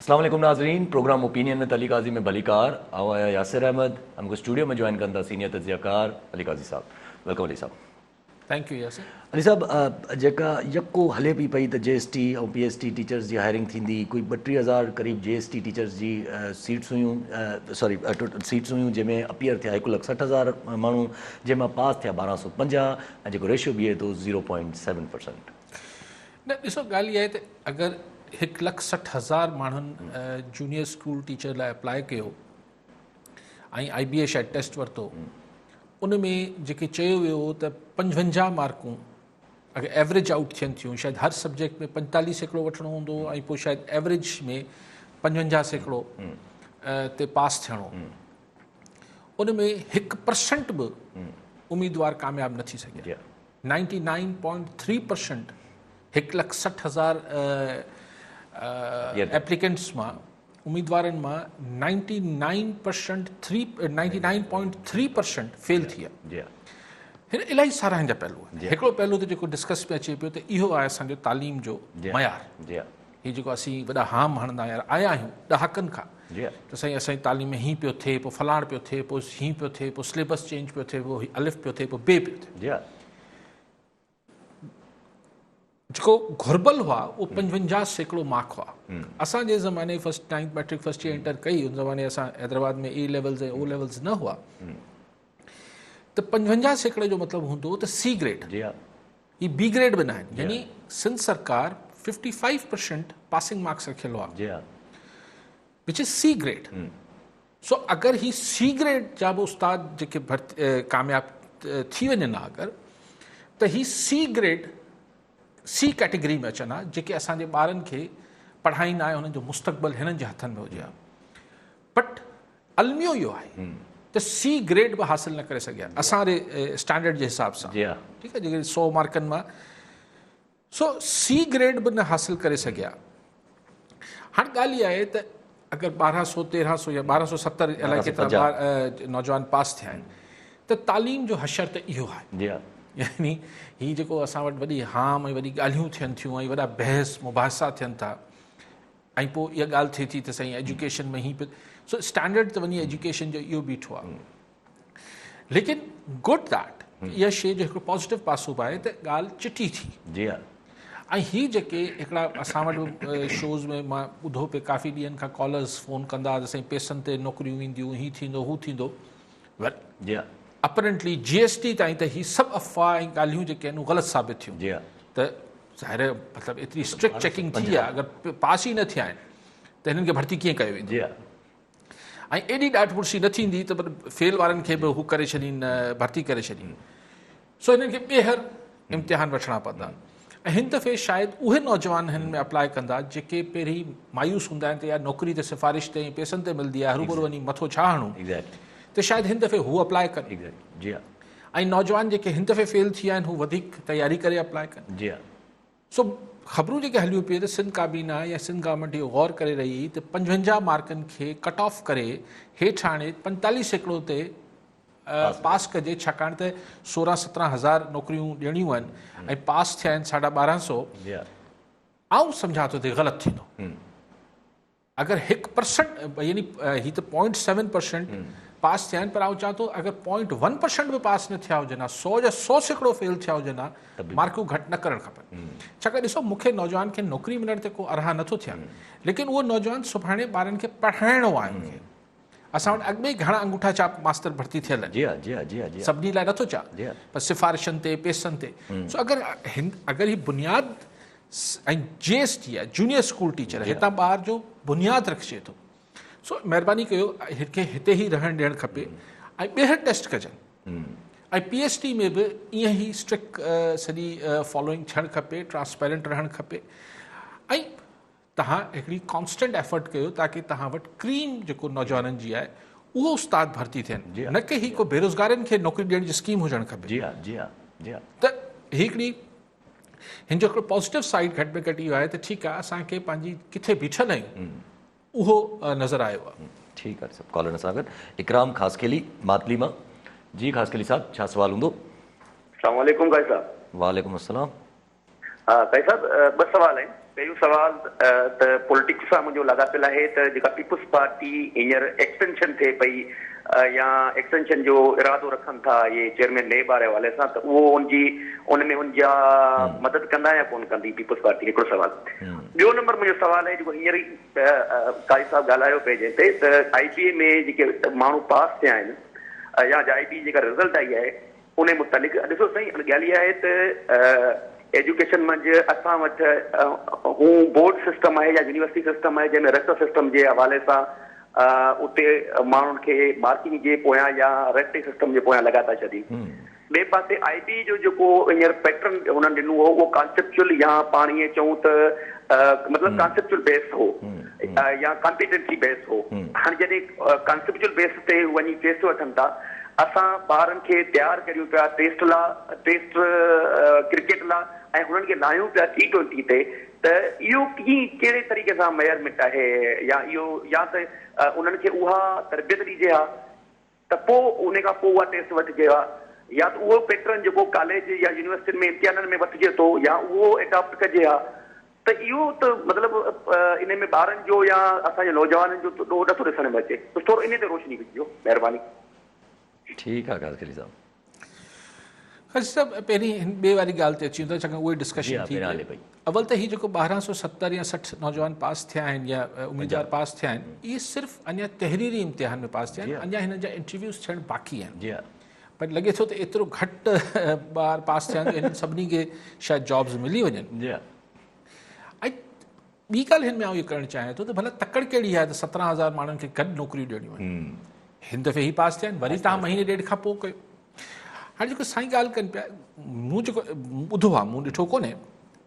السلام علیکم ناظرین، پروگرام اوپینین میں علی قاضی میں بلی کار آیا یاسر احمد ہم کو اسٹوڈیو میں جوائن کرتا سینئر تجزیہ کار علی قاضی صاحب. ویلکم علی صاحب. Thank you Yasir. علی صاحب जेका यको हले पई पई त JST ऐं PST टीचर्स जी हायरिंग थींदी, कोई 32,000 क़रीब JST टीचर्स जी सीट्स हुयूं, सॉरी सीट्स हुयूं जंहिंमें अपीयर थिया 1,60,000 माण्हू, जंहिंमां पास थिया 1250 ऐं जेको रेशियो बीहे थो 0.7%. न ॾिसो ॻाल्हि इहा आहे त अगरि 1,60,000 माण्हुनि जूनियर स्कूल टीचर लाइ अप्लाई कयो ऐं IBA शायदि टेस्ट वरितो, उन में जेके चयो वियो हो त 55 मार्कूं अगरि एवरेज आउट थियनि थियूं, शायदि हर सब्जेक्ट में 45% वठिणो हूंदो ऐं पोइ शायदि एवरेज में 55% ते पास थियणो, उन में 1% बि उम्मीदवार कामयाबु न थी सघिया. 99.3% 1,60,000 एप्लीकेंट्स मां उम्मीदवारनि मां 99.3% फेल थी विया. हिन इलाही सारा हिन जा पहलू आहिनि. हिकिड़ो पहलू त जेको डिस्कस में अचे पियो त इहो आहे असांजो तालीम जो मयार. हीअ जेको असीं वॾा हाम हणंदा आया आहियूं ॾहाकनि खां त साईं असांजी तालीम में हीअं पियो थिए, पोइ फलाण पियो थिए, पोइ हीअं पियो थिए, पोइ सिलेबस चेंज पियो थिए, पोइ अलिफ पियो थिए, पोइ बे पियो थिए. जेको घुरबल हुआ उहो 55% मार्क हुआ. असांजे ज़माने first 9th matric first year inter कई, उन ज़माने असां हैदराबाद में A लेवल्स ऐं O लेवल्स न हुआ, त 55% जो मतिलबु हूंदो त C ग्रेड. ही B ग्रेड बि न आहिनि, यानी सिंध सरकार 55% पासिंग मार्क्स रखियल हुआ, विच इज C ग्रेड. सो अगरि ही C ग्रेड जा बि उस्ताद जेके कामयाबु थी वञनि हा अगरि, त ही C ग्रेड C कैटेगरी में अचनि हा, जेके असांजे ॿारनि खे पढ़ाईंदा आहे, हुननि जो मुस्तक़बिल हिननि जे हथनि में हुजे हा. बट अलमियो इहो आहे त C ग्रेड बि हासिलु न करे सघिया असांजे स्टैंडर्ड जे हिसाब सां. ठीकु आहे, जेके 100 मार्कनि मां सो C ग्रेड बि न हासिलु करे सघिया. हाणे ॻाल्हि इहा आहे त अगरि 1200 1300 या 1270 अलाए केतिरा नौजवान पास थिया आहिनि, त तालीम जो हशर त इहो आहे. यानी हीअ जेको असां वटि वॾी हाम ऐं वॾी ॻाल्हियूं थियनि थियूं ऐं वॾा बहस मुबाहिसा थियनि था, ऐं पोइ इहा ॻाल्हि थिए थी त साईं एजुकेशन में हीअ पियो, सो स्टैंडर्ड त वञी एजुकेशन जो इहो बीठो आहे. लेकिन गुड दैट इहा शइ जो हिकिड़ो पॉज़िटिव पासो बि आहे त ॻाल्हि चिटी थी. ऐं हीअ जेके हिकिड़ा असां वटि शोज़ में मां ॿुधो पियो, काफ़ी ॾींहंनि खां कॉलर्स फ़ोन कंदा त साईं पैसनि ते नौकरियूं ईंदियूं, हीअ थींदो हू थींदो. अपरेंटली GST ताईं त ही सभु अफ़वाह ऐं ॻाल्हियूं जेके आहिनि ग़लति साबित थियूं. त ज़ाहिर मतिलबु एतिरी स्ट्रिक्ट चेकिंग थी आहे, अगरि पास ई न थिया आहिनि त हिननि खे भर्ती कीअं कयो वेंदो, ऐं एॾी ॾाढ पुरसी न थींदी त फेल वारनि खे बि हू करे छॾीनि, भर्ती करे छॾीनि. सो हिननि खे ॿीहर इम्तिहान वठिणा पवंदा. ऐं हिन दफ़े शायदि उहे नौजवान हिन में अप्लाई कंदा जेके पहिरीं मायूस हूंदा आहिनि त यार नौकिरी त सिफ़ारिश ते ऐं पैसनि ते मिलंदी आहे, हरूभरू वञी मथो छा हणूं, त शायदि हिन दफ़े हू अप्लाई कनि. ऐं नौजवान जेके हिन दफ़े फेल थी विया आहिनि हू वधीक तयारी करे अप्लाई कनि. सो ख़बरूं जेके हलियूं पियूं त सिंध काबीना या सिंध गवर्नमेंट इहो गौर करे रही त 55 मार्कनि खे कट ऑफ करे हेठि हाणे 45% ते पास कजे, छाकाणि त 16-17 हज़ार नौकरियूं ॾियणियूं आहिनि ऐं पास थिया आहिनि 1250. आउं सम्झां थो त ग़लति थींदो अगरि 1% यानी ही त 0.7% पास थिया आहिनि, पर आउं चवां थो अगरि 0.1% बि पास न थिया हुजनि हा, 100 जा 100% फेल थिया हुजनि हा, मार्कूं घटि न करणु खपनि. छाकाणि ॾिसो मूंखे नौजवान खे नौकिरी मिलण ते को अरहा नथो थिया, लेकिन उहो नौजवान सुभाणे ॿारनि खे पढ़ाइणो आहे. मूंखे असां वटि अॻु में ई घणा अंगूठा छाप मास्तर भर्ती थियल आहिनि, सभिनी लाइ नथो चवां, पर सिफ़ारिशनि ते पैसनि ते. सो अगरि ही बुनियादु ऐं JST आहे जूनियर स्कूल टीचर, हितां ॿार जो बुनियादु रखिजे थो. सो महिरबानी कयो हिनखे हिते ई रहणु ॾियणु खपे ऐं ॿीहर टेस्ट कजनि. ऐं PST में बि ईअं ई स्ट्रिक्ट सॼी फॉलोइंग थियणु खपे, ट्रांसपेरेंट रहणु खपे. ऐं तव्हां हिकिड़ी कॉन्स्टेंट एफर्ट कयो ताकी तव्हां वटि क्रीम जेको नौजवाननि जी आहे उहो उस्ताद भर्ती थियनि, न की ही को बेरोज़गारनि खे नौकिरी ॾियण जी स्कीम हुजणु खपे. त हिकिड़ी हिन जो हिकिड़ो पॉज़िटिव साइड घटि में घटि इहो आहे त ठीकु आहे असांखे पंहिंजी किथे बीठल आहियूं उहो नज़र आयो आहे. ठीकु आहे सभु कॉलर सां गॾु इकराम ख़ासकेली मातली मां. जी ख़ासकेली साहब छा सुवाल हूंदो? अस्सलाम वालेकुम काई साहब. वालेकुम अस्सलाम. हा काई साहब ॿ सवाल आहिनि. पहिरियों सवाल त पॉलिटिक्स सां मुंहिंजो लाॻापियल आहे त जेका पीपुल्स पार्टी हींअर एक्सटेंशन थिए पई या एक्सटेंशन जो इरादो रखनि था इहे चेयरमैन नेब वारे हवाले सां त उहो उनमें उनजा मदद कंदा या कोन कंदी पीपुल्स पार्टी? हिकिड़ो सवाल। ॿियो नंबर मुंहिंजो सवाल आहे जेको हींअर ई कारी साहिबु ॻाल्हायो पिए जंहिं ते त IBA में जेके माण्हू पास थिया आहिनि या IBA जेका रिज़ल्ट आई आहे उन मुतालिक़ ॾिसो साईं ॻाल्हि इहा आहे त एजुकेशन मंझि असां वटि हू बोर्ड सिस्टम आहे या यूनिवर्सिटी सिस्टम आहे जंहिंमें रट सिस्टम जे हवाले सां उते माण्हुनि खे मार्किंग जे पोयां या रेटिंग सिस्टम जे पोयां लॻा था छॾनि। ॿिए पासे IBA जो जेको हींअर पैटर्न हुननि ॾिनो हो उहो कॉन्सेप्चुअल या पाण ईअं चऊं त मतिलबु कॉन्सेप्चुअल बेस हो या कॉम्पिटेंसी बेस हो। हाणे जॾहिं कॉन्सेप्चुअल बेस ते वञी टेस्ट वठनि था असां ॿारनि खे तयारु करियूं पिया टेस्ट क्रिकेट लाइ ऐं हुननि खे लाहियूं पिया T20 ते त इहो कहिड़े तरीक़े सां मेजरमेंट आहे या इहो या त उन्हनि खे उहा तरबियत ॾिजे हा त पोइ उन खां पोइ उहा टेस्ट वठिजे हा या त उहो पैटर्न जेको कॉलेज या यूनिवर्सिटियुनि में इम्तिहाननि में वठिजे थो या उहो एडॉप्ट कजे हा त इहो त मतिलबु इन में ॿारनि जो या असांजे नौजवाननि जो ॾोह नथो ॾिसण में अचे त थोरो इन ते रोशनी विझिजो, महिरबानी। ठीकु आहे क़ाज़ी साहिबु। क़ाज़ी साहिबु पहिरीं हिन ॿिए वारी ॻाल्हि ते अची वञो चङो उहे डिस्कशन थी अवल त हीउ जेको 1270 या 60 नौजवान पास थिया आहिनि या उम्मीदवार पास थिया आहिनि इहे सिर्फ़ु अञा तहरीरी इम्तिहान में पास थिया आहिनि, अञा हिन जा इंटरव्यूज़ थियणु बाक़ी आहिनि। पर लॻे थो त एतिरो घटि ॿार पास थिया आहिनि हिन सभिनी खे शायदि जॉब्स मिली वञनि। ऐं ॿी ॻाल्हि हिन में आउं इहो करणु चाहियां थो त भला तकड़ कहिड़ी आहे त 17,000 माण्हुनि खे गॾु नौकरियूं ॾियणियूं आहिनि। हिन दफ़े ई पास थिया आहिनि वरी तव्हां महीने ॾेढ खां पोइ कयो। हाणे जेको साईं ॻाल्हि कनि पिया मूं जेको ॿुधो आहे मूं ॾिठो कोन्हे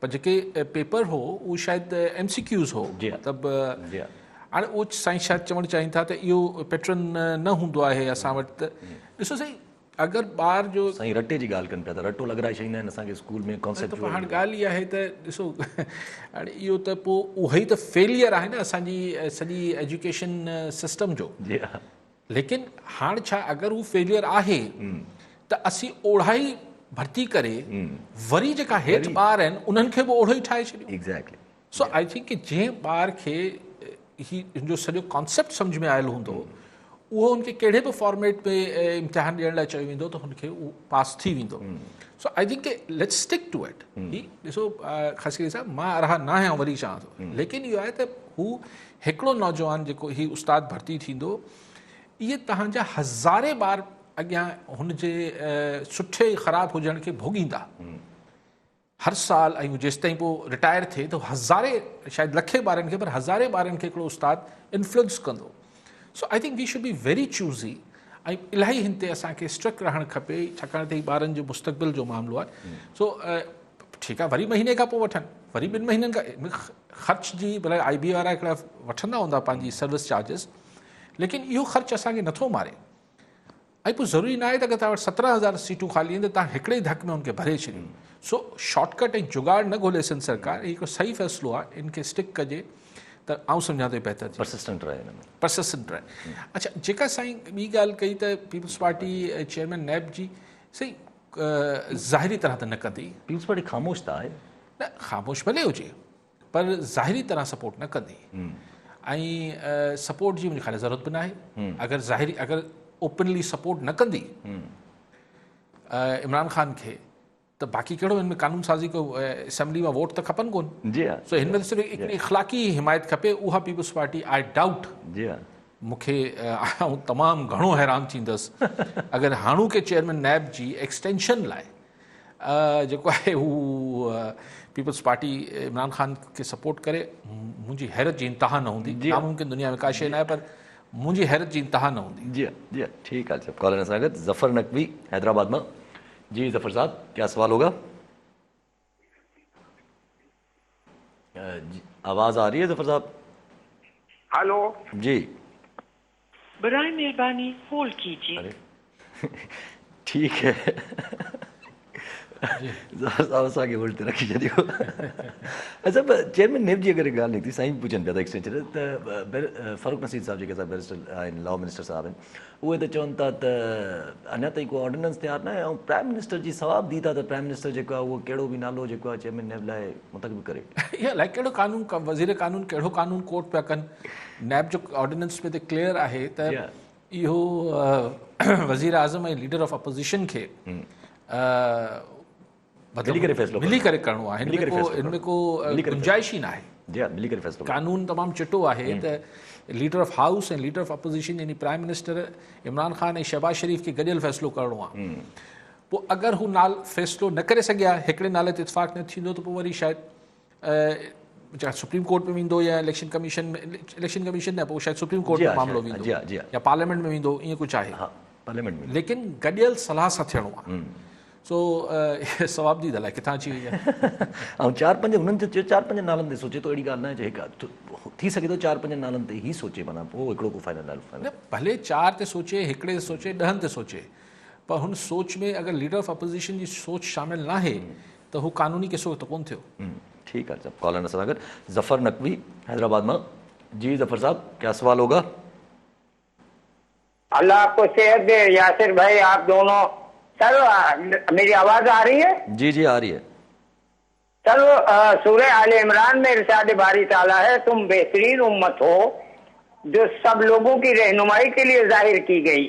पर जेके पेपर हो उहो शायदि MCQs हो मतिलबु हाणे उहो साईं शायदि चवणु चाहिनि था त इहो पैटर्न न हूंदो आहे असां वटि त ॾिसो साईं अगरि ॿार जो साईं रटे जी ॻाल्हि कनि पिया त रटो लॻाराए छॾींदा आहिनि असांखे स्कूल में कॉन्सेप्ट। हाणे ॻाल्हि इहा आहे त ॾिसो हाणे इहो त पोइ उहो ई त फेलियर आहे न असांजी सॼी एजुकेशन सिस्टम जो। लेकिन हाणे छा अगरि हू फेलियर आहे त असीं ओढ़ा ई भर्ती करे वरी जेका हेठि ॿार आहिनि उन्हनि खे बि ओढ़ो ई ठाहे छॾियूं। एग्ज़ैक्टली। सो आई थिंक कि जंहिं ॿार खे हिनजो सॼो कॉन्सेप्ट सम्झ में आयल हूंदो उहो हुनखे कहिड़े बि फॉर्मेट में इम्तिहान ॾियण लाइ चयो वेंदो त हुनखे उहो पास थी वेंदो। So I think let's stick to it. ही ॾिसो ख़ासि साहिबु मां अरहा न आहियां वरी चवां थो लेकिन इहो आहे त हू हिकिड़ो नौजवान जेको ही उस्ताद भर्ती थींदो इहे तव्हांजा हज़ारे ॿार अॻियां हुनजे सुठे ख़राबु हुजण खे भोॻींदा हर साल। ऐं जेसिताईं पोइ रिटायर थिए त हज़ारे शायदि लखे ॿारनि खे पर हज़ारे ॿारनि खे हिकिड़ो उस्ताद इन्फ्लुएंस कंदो। So I think we should be very choosy ऐं इलाही हिन ते असांखे स्ट्रिक्ट रहणु खपे छाकाणि त ॿारनि जो मुस्तक़बिल जो मामिलो आहे। सो ठीकु आहे वरी महीने खां पोइ वठनि वरी 2 महीननि खां ख़र्च जी भले IBA वारा हिकिड़ा वठंदा हूंदा पंहिंजी सर्विस चार्जिस लेकिन इहो ख़र्चु असांखे नथो मारे। ऐं पोइ ज़रूरी न आहे त अगरि तव्हां वटि 17,000 सीटूं ख़ाली आहिनि त तव्हां हिकिड़े ई धक में हुनखे भरे छॾियूं। सो शॉर्टकट ऐं जुगाड़ न ॻोल्हे सिंध सरकार हिकिड़ो सही फ़ैसिलो आहे इनखे स्टिक कजे त आउं सम्झां थो बहितर थी परसिस्टेंट रहे। रहे। अच्छा जेका साईं ॿी ॻाल्हि कई त पीपल्स पार्टी चेयरमैन नैब जी सही ज़ाहिरी तरह त न कंदी। पीपल्स पार्टी ख़ामोश त आहे न ख़ामोश भले हुजे पर ज़ाहिरी तरह सपोर्ट न कंदी ऐं सपोर्ट जी मुंहिंजे ख़्याल ज़रूरत बि न आहे। अगरि ओपनली सपोर्ट न कंदी इमरान ख़ान खे त बाक़ी कहिड़ो हिन में कानून साज़ी को असेंबली में वोट त खपनि कोन। सो हिन में सिर्फ़ु हिकिड़ी इख़लाक़ी हिमायत खपे उहा पीपल्स पार्टी आई डाउट मूंखे तमामु घणो हैरान थींदुसि अगरि हाणोके चेयरमैन नैब जी एक्सटेंशन लाइ जेको आहे हू पीपल्स पार्टी इमरान ख़ान खे सपोर्ट करे मुंहिंजी हैरत जी इंतिहा न हूंदी। नामुमकिन दुनिया में का शइ न आहे पर मुंहिंजी हैरत जी इंतिहा न हूंदी। जी ठीक है साहब। कॉलर सां गॾु ज़फ़र नकवी हैदराबाद में। जी ज़फ़र साहब क्या सवाल होगा? आवाज़ आ रही है ज़फ़र साहब? हेलो जी बराए मेहरबानी होल्ड कीजिए। ठीक है असांखे उल्टे रखी छॾियो। अच्छा चेयरमैन नेब जी अगरि हिकु ॻाल्हि निकिती, साईं पुछनि पिया था एक्सटेंशन त फ़ारूक नसीर साहिब जेके असां बैरिस्टर आहिनि, लॉ मिनिस्टर साहिब आहिनि, उहे त चवनि था त अञा ताईं को ऑर्डिनेंस तयारु न आहे, ऐं प्राइम मिनिस्टर जी सवाब दी था त प्राइम मिनिस्टर जेको आहे उहो कहिड़ो बि नालो जेको आहे चेयरमैन नेब लाइ मुंतखब करे। इहा अलाए कहिड़ो कानून वज़ीर कानून कहिड़ो कानून कोर्ट पिया कनि। नैब जो ऑर्डिनेंस में त क्लियर आहे त इहो वज़ीर आज़म ऐं लीडर ऑफ अपोज़िशन खे मिली करे करिणो आहे, हिन में को गुंजाइश ई न आहे। कानून तमामु चिटो आहे त लीडर ऑफ हाउस ऐं लीडर ऑफ अपोज़िशन यानी प्राइम मिनिस्टर इमरान ख़ान ऐं शहबाज शरीफ़ खे गॾियल फ़ैसिलो करिणो आहे। पोइ अगरि हू फ़ैसिलो न करे सघिया, हिकिड़े नाले ते इत्फ़ाक़ न थींदो, त पोइ वरी शायदि सुप्रीम कोर्ट में वेंदो या इलेक्शन कमीशन न, पोइ शायदि सुप्रीम कोर्ट में मामिलो वेंदो या पार्लियामेंट में वेंदो, ईअं कुझु आहे पार्लियामेंट में। लेकिन गॾियल सलाह सां थियणो आहे। सो सवाब जी अलाए किथां अची वई आहे। ऐं 4-5 हुननि ते 4-5 नालनि ते सोचे थो, अहिड़ी ॻाल्हि न आहे, हिकु थी सघे थो 4-5 नालनि ते ई सोचे, माना पोइ हिकिड़ो को फाइनल नालो भले 4 ते सोचे, हिकिड़े ते सोचे, 10 ते सोचे, पर हुन सोच में अगरि लीडर ऑफ अपोज़िशन जी सोच शामिल न आहे त हू कानूनी केसो त कोन थियो। ठीक है साहब, कॉलर सां गॾु ज़फ़र नकवी हैदराबाद में। जी ज़फ़र साहब, क्या सवाल होगा? अल्लाह आपको सेहत दे यासिर भाई, आप दोनों। सर मेरी आवाज आ रही है? जी जी आ रही है। सर सूरह आले इमरान में इरशाद बारी ताला है, तुम बेहतरीन उम्मत हो जो सब लोगों की रहनुमाई के लिए जाहिर की गई,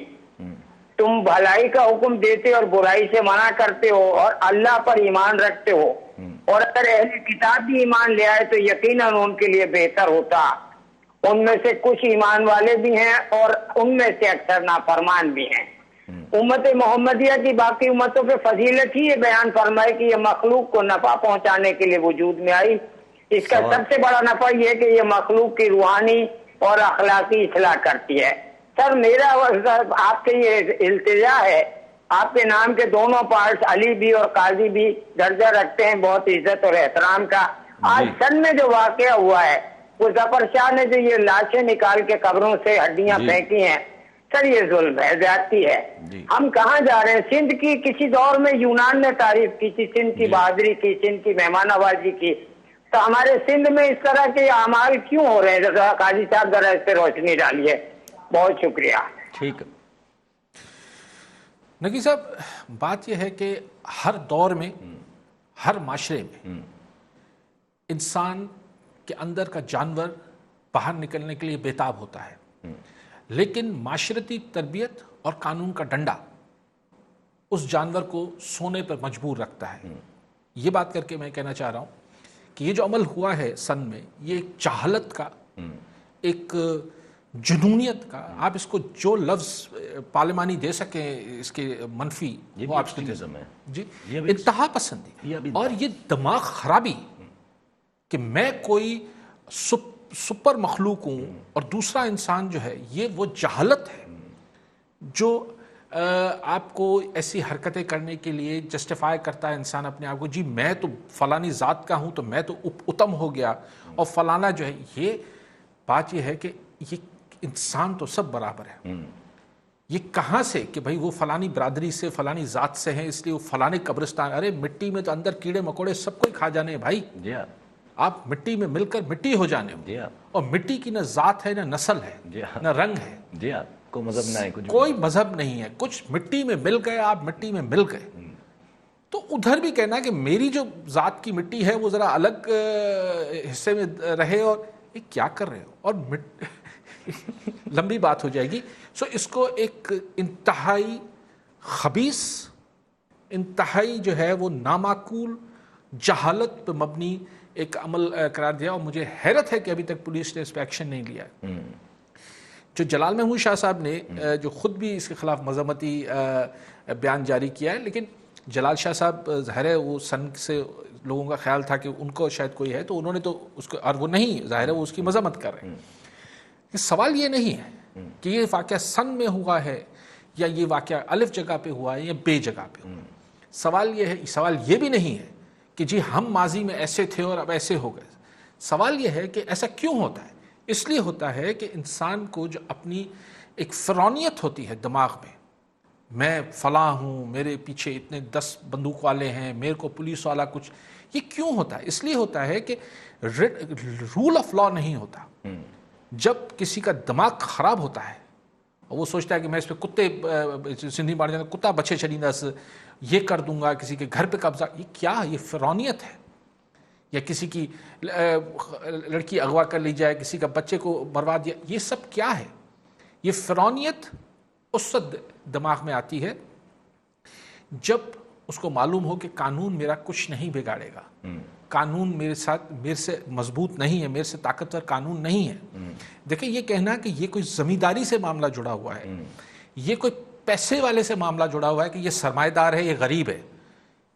तुम भलाई का हुक्म देते और बुराई से मना करते हो और अल्लाह पर ईमान रखते हो, और अगर अहले किताब भी ईमान ले आए तो यकीनन उनके लिए बेहतर होता। उनमें से कुछ ईमान वाले भी हैं और उनमें से अक्सर नाफरमान भी हैं। उम्मत मोहम्मदिया की बाकी उम्मतों के फजीलत ही ये बयान फरमाए कि ये मखलूक को नफा पहुंचाने के लिए वजूद में आई। इसका सबसे बड़ा नफा ये है कि ये मखलूक की रूहानी और अखलाकी इस्लाह करती है। सर मेरा आपके ये इल्तिजा है, आपके नाम के दोनों पार्ट्स अली भी और काजी भी दर्जा रखते हैं बहुत इज्जत और एहतराम का। आज सन में जो वाकया हुआ है, वो जफर शाह ने जो ये लाशें निकाल के कब्रों से हड्डियां फेंकी हैं, सर ये जुल्म है, ज्यादती है। हम कहाँ जा रहे हैं? सिंध की किसी दौर में यूनान ने तारीफ की थी, सिंध की बहादुरी की, सिंध की मेहमान नवाजी की, तो हमारे सिंध में इस तरह के अमाल क्यों हो रहे हैं? जरा काजी साहब जरा इस पे रोशनी डालिए। बहुत शुक्रिया। ठीक है नकी साहब, बात यह है कि हर दौर में, हर माशरे में इंसान के अंदर का जानवर बाहर निकलने के लिए बेताब होता है, लेकिन माशरती तरबियत और कानून का डंडा उस जानवर को सोने पर मजबूर रखता है। ये बात करके मैं कहना चाह रहा हूँ कि ये जो अमल हुआ है सन में, ये एक चाहलत का, एक जुनूनियत का, आप इसको जो लफ्ज़ पार्लिमानी दे सके इसके मनफी, वो आप जी इंतहा पसंदी और ये दिमाग खराबी कि मैं कोई सुपर मखलूक हूँ और दूसरा इंसान जो है, ये वो जहालत है जो आपको ऐसी हरकतें करने के लिए जस्टिफाई करता है इंसान अपने आप को। जी मैं तो फलानी ज़ात का हूँ तो मैं तो उत्तम हो गया, और फलाना जो है, ये बात ये है कि ये इंसान तो सब बराबर है। ये कहाँ से कि भाई वो फलानी बरादरी से, फलानी ज़ात से है इसलिए वो फलाने कब्रिस्तान, अरे मिट्टी में तो अंदर कीड़े मकोड़े सबको ही खा जाने भाई। आप मिट्टी में मिलकर मिट्टी हो जाने हो, और मिट्टी की न ज़ात है, न नस्ल है, न रंग है, कोई मजहब नहीं, कोई मजहब नहीं है, कुछ मिट्टी में मिल गए, आप मिट्टी में मिल गए। तो उधर भी कहना कि मेरी जो ज़ात की मिट्टी है वो ज़रा अलग हिस्से में रहे, और ये क्या कर रहे हो, और लंबी बात हो जाएगी। सो इसको एक इंतहाई खबीस, इंतहाई जो है वो नामाकूल जहालत पर मबनी एक अमल करार दिया, और मुझे हैरत है कि अभी तक पुलिस ने इस पर एक्शन नहीं लिया। जो जलाल महमूद शाह साहब ने जो ख़ुद भी इसके ख़िलाफ़ मज़म्मती बयान जारी किया है, लेकिन जलाल शाह साहब ज़ाहिर है वो सन से लोगों का ख्याल था कि उनको शायद कोई है, तो उन्होंने तो उसको, और वो नहीं, ज़ाहिर है वो उसकी मज़म्मत कर रहे हैं। सवाल ये नहीं है कि ये वाक़या सन में हुआ है या ये वाक़या अलिफ जगह पे हुआ है या बे जगह पे हुआ है। सवाल ये है, सवाल ये भी नहीं है कि जी हम माजी में ऐसे थे और अब ऐसे हो गए। सवाल ये है कि ऐसा क्यों होता है? इसलिए होता है कि इंसान को जो अपनी एक फ़िरौनियत होती है दिमाग में, मैं फलां हूँ, मेरे पीछे इतने 10 बंदूक वाले हैं, मेरे को पुलिस वाला कुछ, ये क्यों होता है? इसलिए होता है कि रूल ऑफ लॉ नहीं होता। जब किसी का दिमाग खराब होता है और वो सोचता है कि मैं इस पे कुत्ते, सिंधी मार जाना, कुत्ता बचे छड़ींदस, ये कर दूंगा, किसी के घर पे कब्जा, ये क्या, ये फिरौनियत है। या किसी की लड़की अगवा कर ली जाए, किसी का बच्चे को मरवा दिया, ये सब क्या है? ये फिरौनियत उस दिमाग में आती है जब उसको मालूम हो कि कानून मेरा कुछ नहीं बिगाड़ेगा, कानून मेरे से मजबूत नहीं है, मेरे से ताकतवर कानून नहीं है। देखिए, ये कहना कि ये कोई जमींदारी से मामला जुड़ा हुआ है, ये कोई पैसे वाले से मामला जुड़ा हुआ है कि ये सरमाएदार है, ये गरीब है,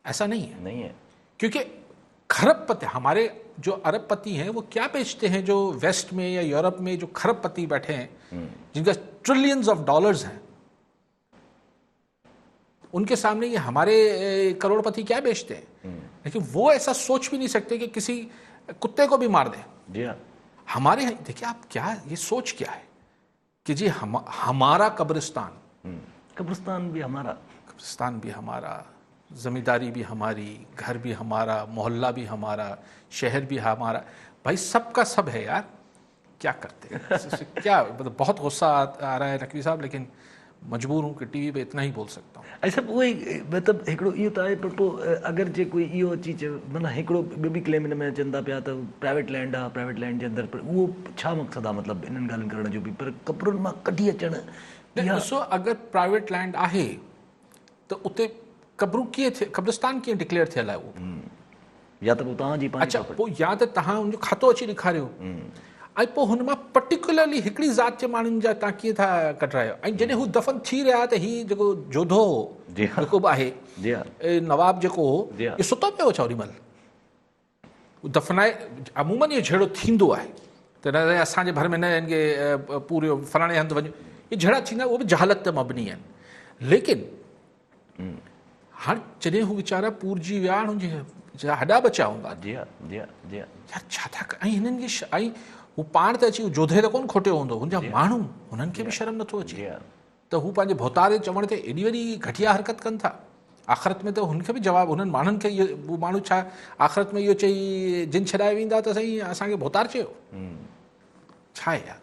ऐसा नहीं है। क्योंकि खरबपति, हमारे जो अरबपति हैं वो क्या बेचते हैं? जो वेस्ट में या यूरोप में जो खरबपति बैठे हैं, जिनका ट्रिलियंस ऑफ डॉलर्स हैं, उनके सामने ये हमारे करोड़पति क्या बेचते हैं? लेकिन वो ऐसा सोच भी नहीं सकते कि किसी कुत्ते को भी मार दें। हमारे यहाँ देखिए आप, क्या ये सोच क्या है कि जी हमारा कब्रिस्तान भी हमारा, जमींदारी भी हमारी, घर भी हमारा, मोहल्ला भी हमारा, शहर भी हमारा। भाई सबका सब है यार, क्या करते हैं? क्या मतलब, बहुत गुस्सा आ रहा है नकवी साहब, लेकिन मजबूर हूँ कि टीवी पे इतना ही बोल सकता हूँ। ऐसा वही मतलब हिकिड़ो इहो त आहे, पर पोइ अगरि जे कोई इहो अची चए, माना हिकिड़ो ॿियो बि क्लेम हिन में अचनि था पिया त प्राइवेट लैंड आहे, प्राइवेट लैंड जे अंदरि, पर उहो छा मक़सदु आहे? मतिलबु इन्हनि ॻाल्हियुनि करण जो बि, पर कपिड़नि मां कढी अचणु। ॾिसो, अगरि प्राइवेट लैंड आहे त उते कब्रूं कीअं थिए, कब्रिस्तान कीअं डिक्लेयर थियल आहे उहो? या त पोइ तव्हांजी अच्छा, पोइ या त तव्हां उनजो खातो अची ॾेखारियो, ऐं पोइ हुन मां पर्टिकुलरली हिकिड़ी ज़ात जे माण्हुनि जा तव्हां कीअं था कढायो? ऐं जॾहिं हू दफ़न थी रहिया त हीउ जेको जोधो जेको बि आहे, नवाब जेको हो, इहो सुतो पियो छा ओॾी महिल? दफ़नाए, अमूमन इहो जहिड़ो थींदो आहे त न असांजे भर में न हिनखे पूरो फलाणे हंधि वञो, इहे जहिड़ा थींदा उहे बि जहालत ते मबनी आहिनि। लेकिन हाणे जॾहिं हू वीचारा पूरजी विया, हुनजा हॾा बचा हूंदा, यार छा था ऐं हिननि खे, ऐं हू पाण त अची जोधे त कोन खोटियो हूंदो, हुनजा माण्हू, हुननि खे बि शर्म नथो अचे त हू पंहिंजे भोतारे चवण ते एॾी वॾी घटिया हरकत कनि था। आख़िरत में त हुनखे बि जवाबु, हुननि माण्हुनि खे इहो, हू माण्हू छा आख़िरत में इहो चई जिन छॾाए वेंदा त साईं असांखे भोतार चयो? छा आहे यार?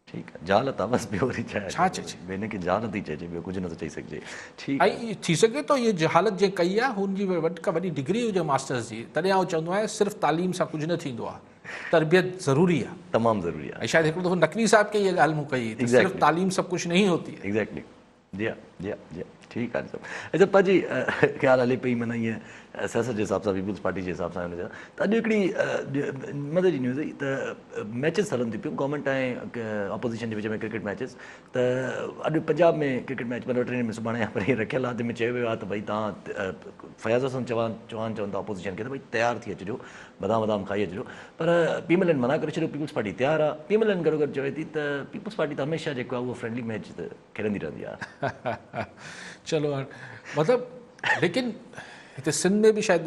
ठीकु आहे, जहालत आहे बसि, ॿियो वरी छा चइजे? हिनखे जहालत ई चइजे, ॿियो कुझु नथो चई सघिजे। ठीकु आहे, ऐं थी सघे थो इहा जहालत जे कई आहे, हुनजी वॾी खां वॾी डिग्री हुजे मास्टर्स जी, तॾहिं आउं चवंदो आहियां सिर्फ़ु तालीम सां कुझु न थींदो आहे, तरबियत ज़रूरी आहे, तमामु ज़रूरी आहे। ऐं शायदि हिकिड़ो दफ़ो नकवी साहब खे इहा ॻाल्हि मूं कई, सिर्फ़ु तालीम सब कुछ नहीं होती है। एग्जैक्टली, जी ठीकु आहे। अच्छा पाजी ख़्यालु हले पई, माना ईअं सियासत जे हिसाब सां, पीपल्स पार्टी जे हिसाब सां हुन जा, त अॼु हिकिड़ी मदद जी न्यूज़ हुई त मैचिस हलनि थियूं पियूं, गवर्नमेंट ऐं अपोज़िशन जे विच में क्रिकेट मैचिस। त अॼु पंजाब में क्रिकेट मैच मतलब ट्रेन में सुभाणे या परीहं रखियलु आहे, जंहिंमें चयो वियो आहे त भई तव्हां फयाज़ हसन चौहान चवनि था अपोज़िशन खे त भई तयारु थी अचिजो, बादाम खाई अचिजो, पर पीएमएलएन मना करे छॾियो, पीपल्स पार्टी तयारु आहे। पीएमएलएन गॾो गॾु चवे थी त पीपल्स पार्टी त हमेशह जेको आहे उहो फ्रेंडली मैच त खेॾंदी रहंदी आहे। चलो मतलब, लेकिन हिते सिंध में भी शायद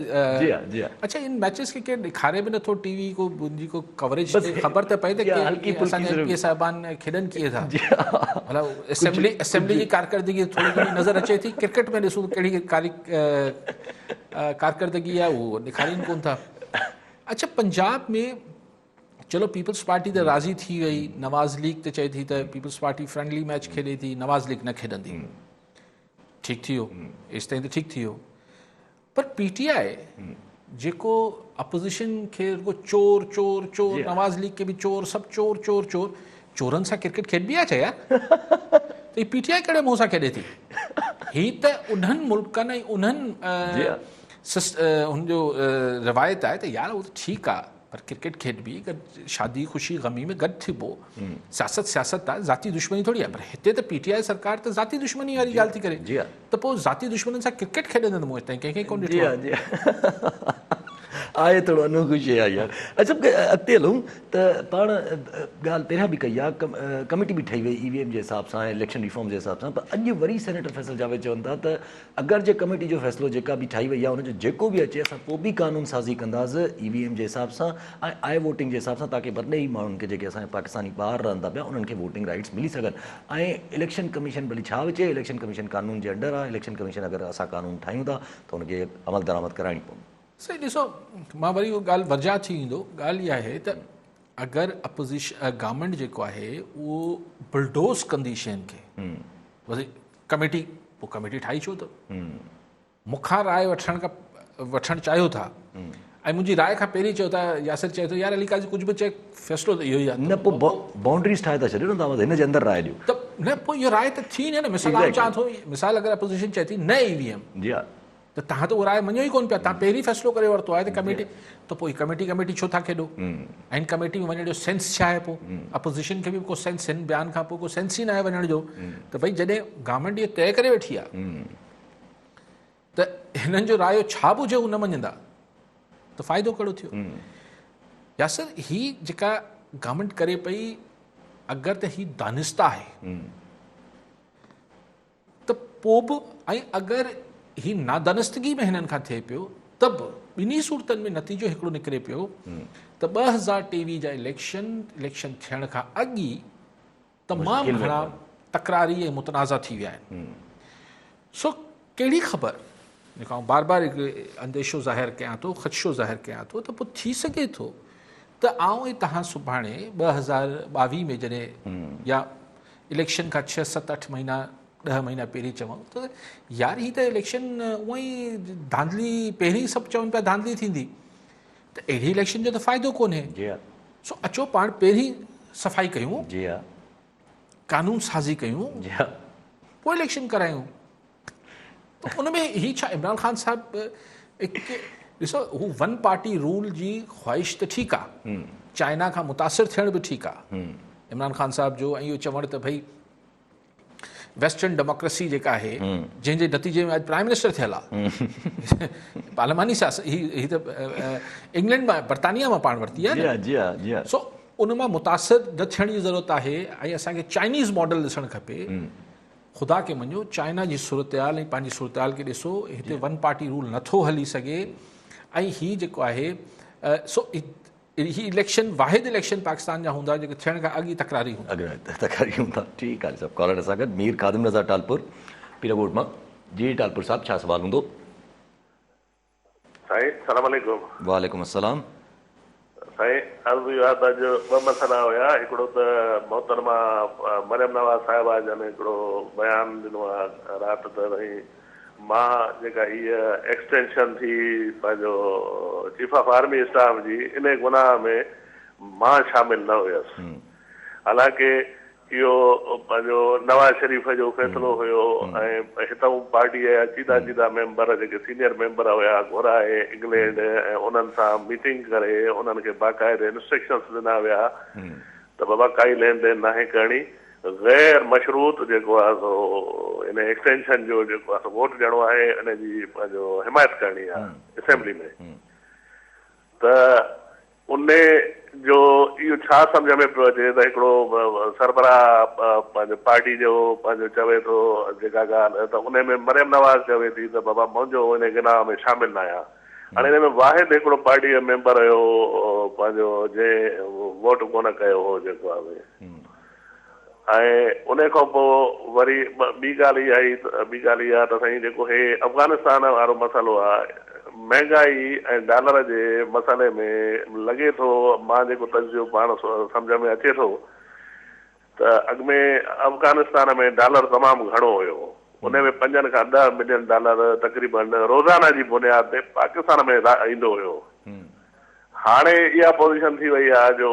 जी। अच्छा, इन मैचेस के केरु ॾेखारे बि नथो टीवी को, उनजी को कवरेज ख़बर त पए त असांजे एमपी साहिबान खेॾनि कीअं था, मतलब असेंबली जी कारकर्दगी थोड़ी घणी नज़र अचे थी, क्रिकेट में ॾिसूं कहिड़ी कारकर्दगी आहे उहो ॾेखारीनि कोन था। अच्छा, पंजाब में चलो पीपल्स पार्टी त राज़ी थी वई, नवाज़ लीग त चए थी त पीपल्स पार्टी फ्रेंडली मैच खेॾे थी, नवाज़ लीग न खेॾंदी, ठीक थी हो, इस ताईं त ठीक थी हो। पर पीटीआई जेको अपोजिशन खे चोर चोर चोर, नवाज़ लीग के भी चोर, सब चोर चोर चोर, चोरनि सां क्रिकेट खेॾबी आहे छा यार? त ही पीटीआई कहिड़े मुंहं सां खेॾे थी? ही त उन्हनि मुल्कनि ऐं उन्हनि हुनजो रिवायत आहे त यार उहो त ठीकु आहे, पर क्रिकेट खेॾबी गॾु, शादी ख़ुशी गमी में गॾु थिबो, सियासत आहे, ज़ाती दुश्मनी थोड़ी आहे। पर हिते त पीटीआई सरकार त ज़ाती दुश्मनी वारी ॻाल्हि थी करे, त पोइ ज़ाती दुश्मननि सां क्रिकेट खेॾंदनि मूं हिताईं कंहिंखे कोन ॾिठो आहे। आहे थोरो अनोखो शइ आहे यार. अच्छा अॻिते हलूं त पाण ॻाल्हि पहिरियां बि कई आहे, कमेटी बि ठही वई EVM जे हिसाब सां, इलेक्शन रिफॉर्म जे हिसाब सां, पर अॼु वरी सेनेटर फैसल जावेद चवनि था त अगरि जे कमेटी जो फ़ैसिलो जेका बि ठाही वई आहे हुनजो जेको बि अचे असां पोइ बि कानून साज़ी कंदासीं EVM जे हिसाब सां ऐं आई वोटिंग जे हिसाब सां, ताकी परॾेही माण्हुनि खे जेके असांजे पाकिस्तानी ॿार रहनि था पिया उन्हनि खे वोटिंग राइट्स मिली सघनि. ऐं इलेक्शन कमीशन भली छा बि चए, इलेक्शन कमीशन कानून जे अंडर आहे. इलेक्शन कमीशन अगरि असां कानून ठाहियूं था त हुनखे अमल दरामद कराइणी पवंदी. सही ॾिसो, मां वरी उहो ॻाल्हि वर्जा थी ईंदो. ॻाल्हि इहा आहे त अगरि अपोज़िशन गवर्नमेंट जेको आहे उहो बुलडोज़ कंदी शयुनि खे, वरी कमेटी, पोइ कमेटी ठाही छो त मूंखां राय वठणु चाहियो था ऐं मुंहिंजी राय खां पहिरीं चयो था, यासिर चए थो यार अली काज़ी कुझु बि चए फ़ैसिलो त इहो ई आहे, न पोइ बाउंड्रीज़ ठाहे था छॾियो न तव्हां हिन जे अंदरि राय ॾियो त न पोइ इहो राय त थी न. मिसाल आउं चवां थो, मिसाल अगरि अपोज़िशन चए थी न EVM, जी हा, त तव्हां त उहो राय मञो ई कोन पिया. तव्हां पहिरीं फ़ैसिलो करे वरितो आहे त कमेटी, त पोइ कमेटी छो था खेॾो? ऐं कमेटी में वञण जो सेंस छा आहे? पोइ अपोज़िशन खे बि को सेंस, हिन बयान खां पोइ को सेंस ई न आहे वञण जो. त भई जॾहिं गवर्नमेंट इहो तइ करे वेठी आहे त हिननि जो राय छा बि हुजे उहो न मञंदा त फ़ाइदो कहिड़ो थियो? यासिर ही जेका गवर्नमेंट करे पई, अगरि त ही दानिस्ता आहे त पोइ बि, ऐं अगरि ही नादानिस्तगी में हिननि खां थिए पियो त बि ॿिन्ही सूरतनि में नतीजो हिकिड़ो निकिरे पियो त 2023 जा इलेक्शन थियण खां अॻु ई तमामु घणा तकरारी ऐं मुतनाज़ा थी विया आहिनि. सो कहिड़ी ख़बर, जेका आउं बार बार हिकु अंदेशो ज़ाहिर कयां थो, ख़दशो ज़ाहिर कयां थो, त पोइ थी सघे थो त आउं ऐं तव्हां सुभाणे 2022 में जॾहिं या इलेक्शन खां 6, 7, 8 महीना 10 महीना पहिरीं चऊं त यार ही त इलेक्शन उअं ई धांधली, पहिरीं सभु चवनि पिया धांधली थींदी, त अहिड़ी इलेक्शन जो त फ़ाइदो कोन्हे. सो अचो पाण पहिरीं सफ़ाई कयूं, कानून साज़ी कयूं, पोइ इलेक्शन करायूं. उन में ही छा, इमरान ख़ान साहिबु ॾिसो, हू वन पार्टी रूल जी ख़्वाहिश त ठीकु आहे, चाइना खां मुतासिर थियण बि ठीकु आहे इमरान ख़ान साहिब जो, ऐं इहो चवणु त भई वेस्टर्न डेमोक्रेसी जेका आहे जंहिंजे नतीजे में अॼु प्राइम मिनिस्टर थियल आहे, पार्लिमानी सियासत, ही त इंग्लैंड मां, बर्तानिया मां पाण वरिती आहे. सो उन मां मुतासिर न थियण जी ज़रूरत आहे ऐं असांखे चाइनीज़ मॉडल ॾिसणु खपे. ख़ुदा खे मञो, चाइना जी सूरत-हाल ऐं पंहिंजी सूरत-हाल खे ॾिसो, हिते वन पार्टी रूल नथो हली सघे. ऐं ही जेको आहे, सो ही इलेक्शन वाहिद इलेक्शन पाकिस्तान जा हूंदा जेके थियण खां अॻु ई तकरारी हूंदा. ठीकु आहे सभु कॉलर असां गॾु. मीर ख़ादिम रज़ा टालपुर, पीराकोट मां. जी टालपुर साहब, छा सवाल हूंदो? साईं सलाम अलैकुम. वालेकुम अस्सलाम. साईं अर्ज़ु इहो आहे त अॼु 2 मसइला हुया. हिकिड़ो त मोहतरमा मरियम नवाज़ साहिबा जन हिकिड़ो बयानु ॾिनो आहे राति त भई मां जेका हीअ एक्सटेंशन थी पंहिंजो चीफ ऑफ आर्मी स्टाफ जी, इन गुनाह में मां शामिल न हुयसि. हालांकि इहो पंहिंजो नवाज़ शरीफ़ जो फ़ैसिलो हुयो ऐं हितां पार्टीअ जा चीदा मेंबर जेके सीनियर मेंबर हुया घुराए इंग्लैंड ऐं उन्हनि सां मीटिंग करे उन्हनि खे बाक़ाइदे इंस्ट्रक्शन्स ॾिना विया त बाबा काई लेन देन नाहे करणी, गैर मशरूत जेको आहे सो इन एक्सटेंशन जो जेको आहे वोट ॾियणो आहे, इन जी पंहिंजो हिमायत करणी आहे असेंबली में. त उन जो इहो छा सम्झ में पियो अचे त हिकिड़ो सरबराह पंहिंजो पार्टी जो पंहिंजो चवे थो जेका ॻाल्हि, त उन में मरियम नवाज़ चवे थी त बाबा मुंहिंजो इन गिनाह में शामिल न आहियां. हाणे हिन में वाहिद हिकिड़ो पार्टी जो मेंबर हुयो पंहिंजो जंहिं वोट कोन कयो हो जेको आहे. ऐं उन खां पोइ वरी ॿी ॻाल्हि इहा आई, ॿी ॻाल्हि इहा त साईं जेको हे अफ़गानिस्तान वारो मसइलो आहे, महांगाई ऐं डॉलर जे मसइले में लॻे थो, मां जेको तजुर्बो पाण सम्झ में अचे थो त अॻु में अफ़गानिस्तान में डॉलर तमामु घणो हुयो, उन में 5 खां 10 मिलियन डॉलर तक़रीबन रोज़ाना जी बुनियाद ते पाकिस्तान में ईंदो हुयो. हाणे इहा पोज़ीशन थी वई आहे जो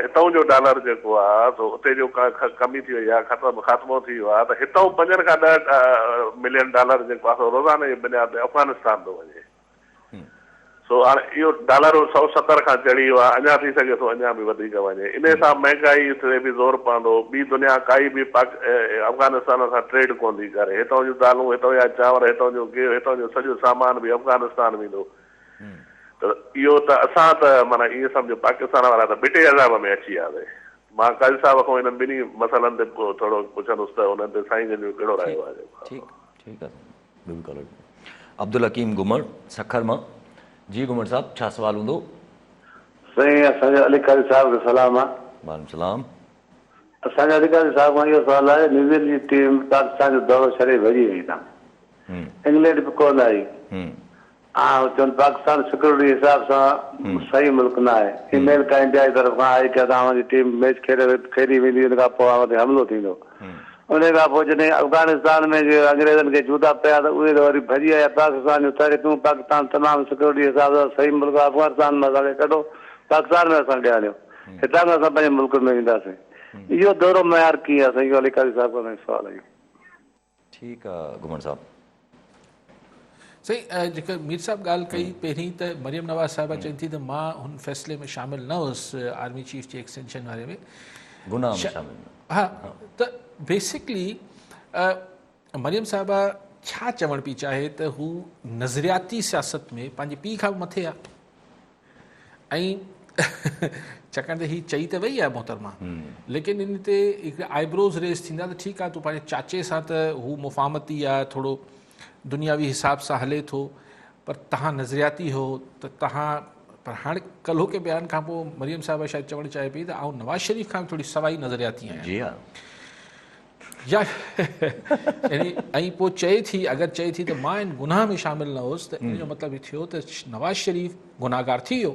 हितां जो डॉलर जेको आहे सो उते जो कमी थी वई आहे, ख़ात्मो थी वियो आहे, त हितां 5 खां 10 मिलियन डॉलर जेको आहे रोज़ाना जी बुनियाद ते अफ़गानिस्तान थो वञे. सो हाणे इहो डॉलर 170 खां चढ़ी वियो आहे, अञा थी सघे थो अञा बि वधीक वञे. इन सां महांगाई ते बि ज़ोर पवंदो. ॿी दुनिया काई बि अफ़गानिस्तान सां ट्रेड कोन थी करे, हितां जूं दालूं, हितां जा चांवर, हितां जो गिहु, हितां जो सॼो सामान बि अफ़गानिस्तान वेंदो. त इहो त असां त माना ईअं सम्झो पाकिस्तान वारा त बिटे अज़ाब में अची वियासीं। मां काज़ी साहिब खां हिननि ॿिन्ही मसइलनि ते थोरो पुछंदुसि त हुननि ते साईं जन जो कहिड़ो रायो आहे। ठीकु आहे, ॿियो बि कॉल। अब्दुल हकीम घुमर सखर मां। जी घुमर साहब, छा सुवाल हूंदो? साईं असांजे अली कारी साहिब खे सलाम आहे। वालेकुम सलाम। असांजे अली कारी साहिब खां इहो सुवाल आहे, न्यूज़ीलैंड जी टीम पाकिस्तान जो दौरो छॾे भॼी वई था, इंग्लैंड बि कोन आई, ऐं चवनि पाकिस्तान सिक्योरिटी हिसाब सां सही मुल्क न आहे। ईमेल का इंडिया जी तरफ़ खां आई कि तव्हांजी टीम मैच खेॾी वेंदी, हुन खां पोइ असां ते हमिलो थींदो। उन खां पोइ जॾहिं अफ़गानिस्तान में जे अंग्रेज़नि खे जूता पिया त उहे त वरी भॼी आया पाकिस्तान जूं तरीक़ूं। पाकिस्तान तमामु सिक्योरिटी हिसाब सां सही मुल्क आहे। अफ़गानिस्तान में असांखे कढो, पाकिस्तान में असां ॾियारियो, हितां खां असां पंहिंजे मुल्क में ईंदासीं। इहो दौरो मयार कीअं आहे साईं? इहो अली कारी साहिब खां सुवाल आहे। ठीकु आहे घुमर साहब। सही, जेका मीर साहब ॻाल्हि कई पहिरीं त मरियम नवाज़ साहिबा चवनि थी त मां हुन फ़ैसिले में शामिल न हुअसि आर्मी चीफ जे एक्सटेंशन वारे में, गुनाह में शामिल। हा, त बेसिकली मरियम साहिबा छा चवणु पई चाहे त हू नज़रियाती सियासत में पंहिंजे पीउ खां बि मथे आहे। ऐं छाकाणि त हीअ चई त वई आहे मोहतरमा, लेकिन इन ते हिकिड़े आईब्रोज़ रेस थींदा त ठीकु आहे, तूं पंहिंजे चाचे सां त हू मुफ़ाहमती आहे, थोरो दुनियावी हिसाब सां हले थो, पर तव्हां नज़रियाती हो त तव्हां। पर हाणे कल्ह के बयान खां पोइ मरियम साहिबा शायदि चवणु चाहे पई त आउं नवाज़ शरीफ़ खां थोरी सवाई नज़रियाती आहियां। जी हा। या ऐं पोइ चए थी, अगरि चए थी त मां इन गुनाह में शामिल न हुउसि, त इन जो मतिलबु इहो थियो त नवाज़ शरीफ़ गुनाहगार थी वियो,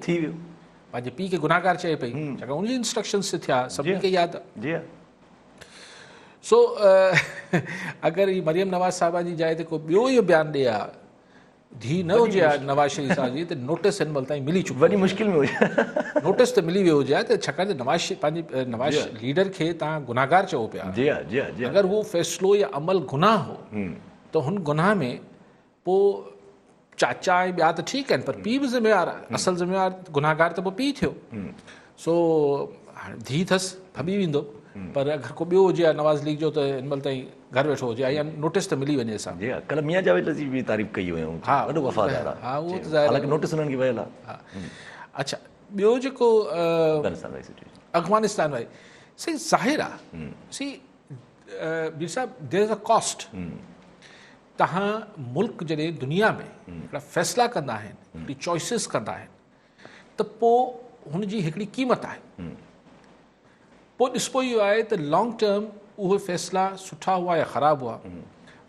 पंहिंजे पीउ खे गुनाहगार चए पई, छाकाणि उनजी इंस्ट्रक्शन्स थिया, सभिनी खे यादि आहे। सो अगरि हीअ मरियम नवाज़ साहिबा जी जाइ ते को ॿियो इहो बयानु ॾे आहे, धीउ न हुजे आहे नवाज़ शरीफ़ साहिब जी, त नोटिस हिन महिल ताईं मिली चुको, वॾी मुश्किल में हुजे, नोटिस त मिली वियो हुजे आहे, त छाकाणि त पंहिंजे नवाज़ लीडर खे तव्हां गुनाहगार चओ पिया। अगरि हू फ़ैसिलो या अमल गुनाह हो त हुन गुनाह में पोइ चाचा ऐं ॿिया त ठीकु आहिनि, पर पीउ बि ज़िम्मेवार आहे। असल ज़िम्मेवार गुनाहगार त पोइ पीउ थियो। सो हाणे धीउ अथसि, भॼी वेंदो, पर अगरि को ॿियो हुजे आहे नवाज़ लीग जो त हिन महिल ताईं घर वेठो हुजे या नोटिस त मिली वञे असां। कल्ह मियां जावेद जी बि तारीफ़ कई हुयूं। हा, वॾो वफ़ादार आहे। हा, उहो त ज़ाहिर नोटिस हुननि खे वियल आहे। हा, अच्छा, ॿियो जेको अफ़गानिस्तान वारी सही ज़ाहिर आहे। सी बीर साहब, देयर इज़ अ कॉस्ट। तव्हां मुल्क जॾहिं दुनिया में हिकिड़ा फ़ैसिला कंदा आहिनि, हिकिड़ी चॉइसिस कंदा आहिनि, त पोइ हुनजी हिकिड़ी क़ीमत आहे। पोइ ॾिसबो इहो आहे त लॉन्ग टर्म उहे फ़ैसिला सुठा हुआ या ख़राबु हुआ।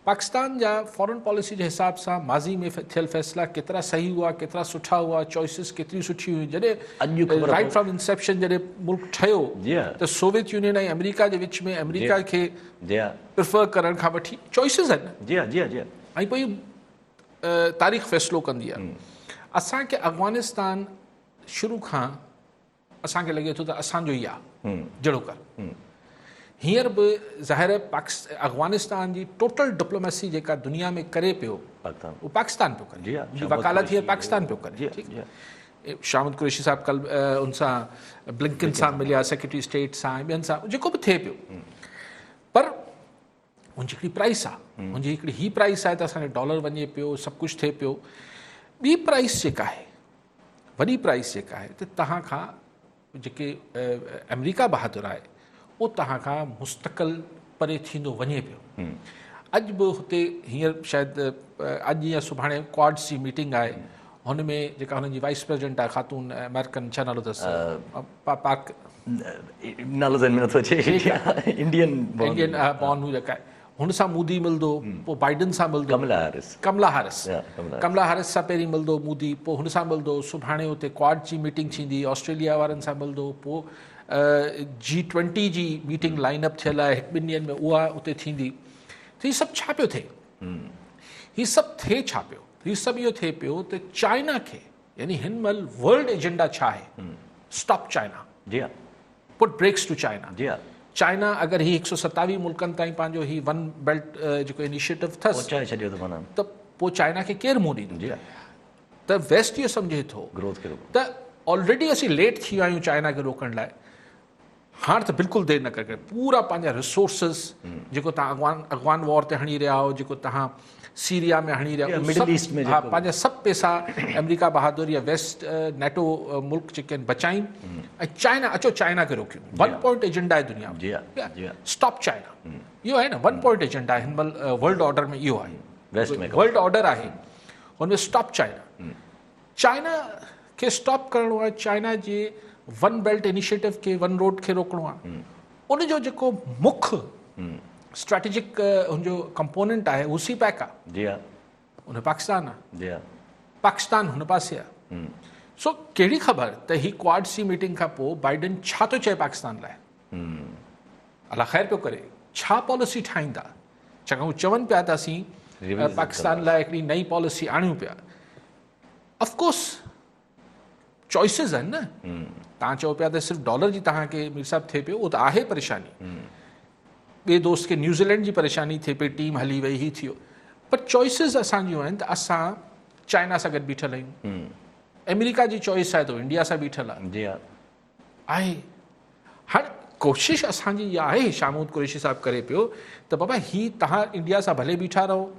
पाकिस्तान जा फॉरेन पॉलिसी जे हिसाब सां माज़ी में थियल फ़ैसिला केतिरा सही हुआ, केतिरा सुठा हुआ, चॉइसिस केतिरी सुठी हुई। जॾहिं राइट फ्रॉम इंसेप्शन जॾहिं मुल्क ठहियो त सोवियत यूनियन ऐं अमेरिका जे विच में अमेरिका खे प्रिफर करण खां वठी चॉइसिस आहिनि, ऐं पोइ तारीख़ फ़ैसिलो कंदी आहे। असांखे अफ़गानिस्तान शुरू खां असांखे लॻे थो त असांजो ई आहे जहिड़ो कर। हींअर बि ज़ाहिर अफ़गानिस्तान जी टोटल डिप्लोमेसी जेका दुनिया में करे पियो, उहो पाकिस्तान पियो करे, वकालत हींअर पाकिस्तान पियो करे। शाहिद कुरैशी साहब कल उन सां ब्लिंकन सां मिलिया, सेक्रेटरी स्टेट सां ऐं ॿियनि सां, जेको बि थिए पियो, पर हुनजी हिकिड़ी प्राइस आहे। हुनजी हिकिड़ी हीअ प्राइस आहे त असांखे डॉलर वञे पियो, सभु कुझु थिए पियो। ॿी प्राइस जेका आहे, वॾी प्राइस जेका आहे, त तव्हां खां जेके अमेरिका बहादुर आहे, उहो तव्हां खां मुस्तक़िल परे थींदो वञे पियो। अॼु बि हुते हींअर शायदि अॼु या सुभाणे क्वाड्स जी मीटिंग आहे, हुन में जेका हुननि जी वाइस प्रेसिडेंट आहे ख़ातून अमेरिकन, छा नालो अथसि, पाक नालो ज़हन में नथो अचे, इंडियन बॉर्न हू जेका आहे, हुन सां मोदी मिलंदो, पोइ बाइडन सां मिलंदो, कमला हारिस सां पहिरीं मिलंदो मोदी, पोइ हुन सां मिलंदो, सुभाणे हुते क्वाड जी मीटिंग थींदी, ऑस्ट्रेलिया वारनि सां मिलंदो, पोइ G20 जी मीटिंग लाइनअप थियल आहे 1-2 ॾींहंनि में, उहा उते थींदी। त हीअ सभु छा पियो थिए? हीअ सभु थिए छा पियो? हीअ सभु इहो थिए पियो त चाइना खे, यानी हिन महिल वर्ल्ड एजेंडा छा आहे? स्टॉप चाइना, पुट ब्रेक्स टू चाइना। चाइना अगरि ही 127 मुल्कनि ताईं पंहिंजो ही वन बेल्ट जेको इनिशिएटिव अथसि, त पोइ चाइना खे केरु मुंहुं ॾींदो? त वेस्ट इहो सम्झे थो त ऑलरेडी असीं लेट थी विया आहियूं चाइना खे रोकण लाइ। हाणे त बिल्कुलु देरि न करे पूरा पंहिंजा रिसोर्सिस जेको तव्हां अफ़गान वॉर ते हणी रहिया हो, जेको तव्हां सीरिया में हणी रहिया हो, मिडल ईस्ट में हा, पंहिंजा सभु पैसा अमेरिका बहादुर या वेस्ट नेटो मुल्क जेके आहिनि बचाइनि, ऐं चाइना, अचो चाइना खे रोकियूं। 1 पॉइंट एजेंडा आहे दुनिया में, स्टॉप चाइना, इहो आहे न 1 पॉइंट एजेंडा आहे हिन महिल वर्ल्ड ऑर्डर में, इहो आहे वेस्ट में वर्ल्ड ऑर्डर आहे हुनमें स्टॉप चाइना। चाइना खे स्टॉप करिणो आहे, चाइना जे 1 बेल्ट इनिशिएटिव खे, 1 रोड खे रोकणो आहे। उनजो जेको मुख्य स्ट्रेटेजिक हुनजो कंपोनेंट आहे उहो सी पैक आहे। जी हा, उन पाकिस्तान आहे, जी हा, पाकिस्तान हुन पासे आहे। सो कहिड़ी ख़बर त ही क्वाड सी मीटिंग खां पोइ बाइडन छा थो चए पाकिस्तान लाइ, अलाह ख़ैर पियो करे, छा पॉलिसी ठाहींदा। चङो हू चवनि पिया त असीं पाकिस्तान लाइ हिकिड़ी नई पॉलिसी आणियूं पिया। ऑफकोर्स चॉइसिस आहिनि न, तव्हां चओ पिया त सिर्फ़ु डॉलर जी तव्हांखे मीर साहिबु थिए पियो, उहो त आहे परेशानी। ॿिए दोस्त खे न्यूज़ीलैंड जी परेशानी थिए पई, टीम हली वई, ही थियो, पर चॉइसिस असांजियूं आहिनि त असां चाइना सां गॾु बीठल आहियूं, अमेरिका जी चॉइस आहे त इंडिया सां बीठल आहे। जी हा, आहे हाणे कोशिशि असांजी इहा आहे, शामूद कुरैशी साहिबु करे पियो त बाबा ही तव्हां इंडिया सां भले बीठा रहो,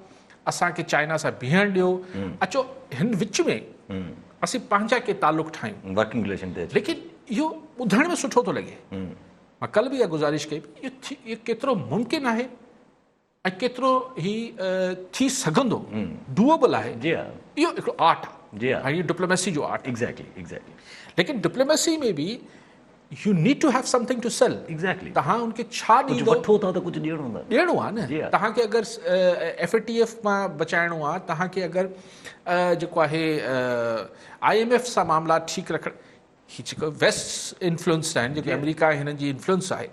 असांखे चाइना सां बीहण ॾियो, अचो हिन विच में असीं पंहिंजा के तालुक ठाहियूं, वर्किंग रिलेशन ते। लेकिन इहो ॿुधण में सुठो थो लॻे। मां कल्ह बि इहा गुज़ारिश कई, इहो केतिरो मुमकिन आहे ऐं केतिरो ही थी सघंदो, डूएबल आहे। जी हा, इहो हिकिड़ो आर्ट आहे। जी हा, ऐं इहो डिप्लोमेसी जो आर्ट। एग्जैक्टली। लेकिन डिप्लोमेसी में बि you need to have something to sell. Exactly, तव्हां उनखे छा ॾींदो, वठो था त कुझु ॾियणो आहे न। तव्हांखे अगरि FATF मां बचाइणो आहे, तव्हांखे अगरि जेको आहे IMF सां मामला ठीकु रखणु, ही जेको वेस्ट इन्फ्लुएंस आहिनि, जेके अमेरिका हिननि जी इन्फ्लुएंस आहे,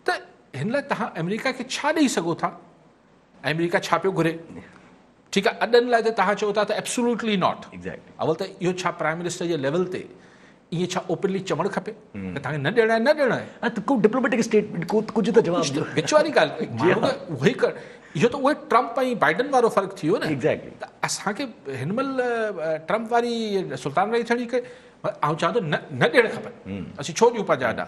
त हिन लाइ तव्हां अमेरिका खे छा ॾेई सघो था। अमेरिका छा पियो घुरे, ठीकु आहे, अॾनि लाइ त तव्हां चओ था त एब्सोल्युटली नॉट। एग्जैक्टली, अवल त इहो छा प्राइम मिनिस्टर जे लेवल ते ईअं छा ओपनली चवणु खपे त तव्हांखे न ॾियणो आहे, न ॾियणो आहे। को डिप्लोमेटिक स्टेटमेंट, कुझु त जवाबु विच वारी ॻाल्हि, उहो ई कर, इहो त उहे ट्रम्प ऐं बाइडन वारो फ़र्क़ु थी वियो न। एग्जैक्टली, त असांखे हिन महिल ट्रम्प वारी सुल्तान वारी थियणी करे, आउं चवां थो न ॾियणु खपनि, असीं छो ॾियूं पंहिंजा आॾा,